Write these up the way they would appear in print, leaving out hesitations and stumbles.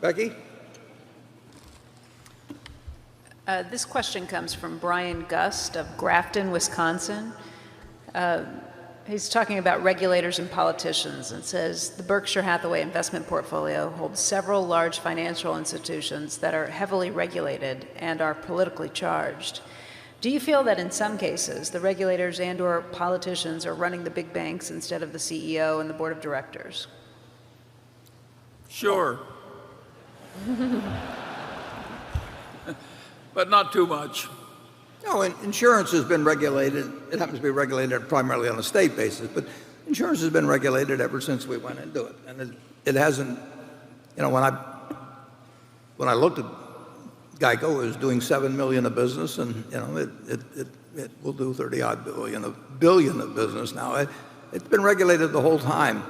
Becky? This question comes from Brian Gust of Grafton, Wisconsin. He's talking about regulators and politicians and says the Berkshire Hathaway investment portfolio holds several large financial institutions that are heavily regulated and are politically charged. Do you feel that in some cases the regulators and/or politicians are running the big banks instead of the CEO and the board of directors? Sure. But not too much. No, insurance has been regulated. It happens to be regulated primarily on a state basis, but insurance has been regulated ever since we went into it. And it hasn't, when I looked at GEICO, it was doing $7 million of business, and it will do 30-odd billion of business now. It's been regulated the whole time,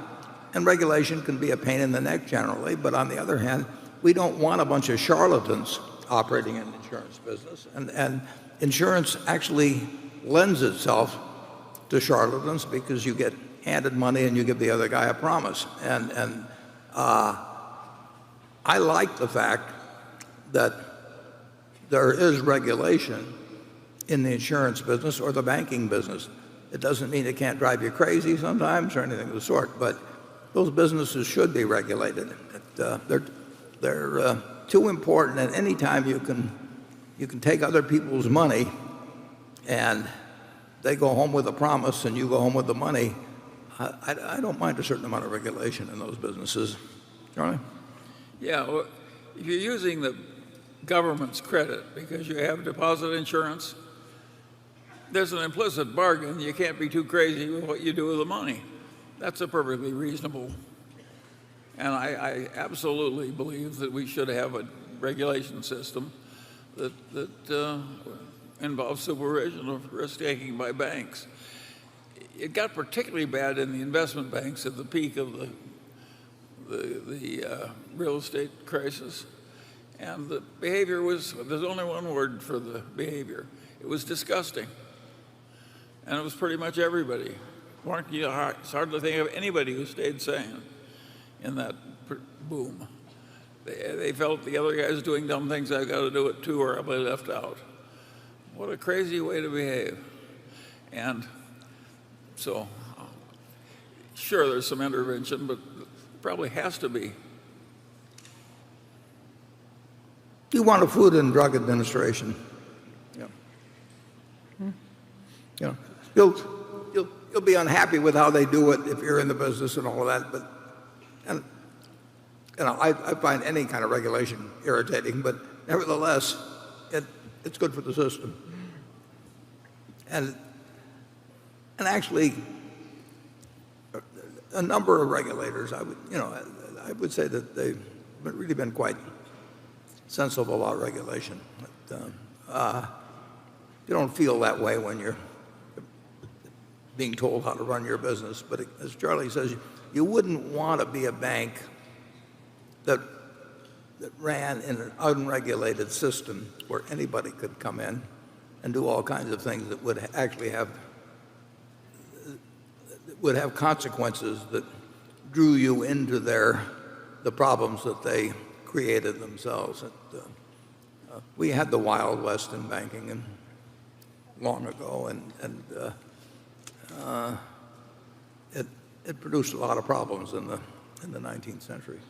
and regulation can be a pain in the neck generally. But on the other hand, we don't want a bunch of charlatans operating in the insurance business, and insurance actually lends itself to charlatans because you get handed money and you give the other guy a promise. And I like the fact that there is regulation in the insurance business or the banking business. It doesn't mean it can't drive you crazy sometimes or anything of the sort, but those businesses should be regulated. They're too important, and any time you can take other people's money and they go home with a promise and you go home with the money, I don't mind a certain amount of regulation in those businesses. Charlie? Yeah, well, if you're using the government's credit because you have deposit insurance, there's an implicit bargain. You can't be too crazy with what you do with the money. That's a perfectly reasonable. And I absolutely believe that we should have a regulation system that involves supervision of risk-taking by banks. It got particularly bad in the investment banks at the peak of the real estate crisis. And the behavior there's only one word for the behavior. It was disgusting. And it was pretty much everybody. It's hard to think of anybody who stayed sane in that boom. They felt the other guy's doing dumb things, I've got to do it too, or I'll be left out. What a crazy way to behave. And so, sure, there's some intervention, but probably has to be. You want a Food and Drug Administration. Yeah. You'll be unhappy with how they do it if you're in the business and all of that, but I find any kind of regulation irritating, but nevertheless, it's good for the system. And actually, a number of regulators, I would say that they've really been quite sensible about regulation. But, you don't feel that way when you're being told how to run your business. But as Charlie says, you wouldn't want to be a bank that ran in an unregulated system where anybody could come in and do all kinds of things that would actually have consequences that drew you into the problems that they created themselves. We had the Wild West in banking long ago, and it produced a lot of problems in the 19th century.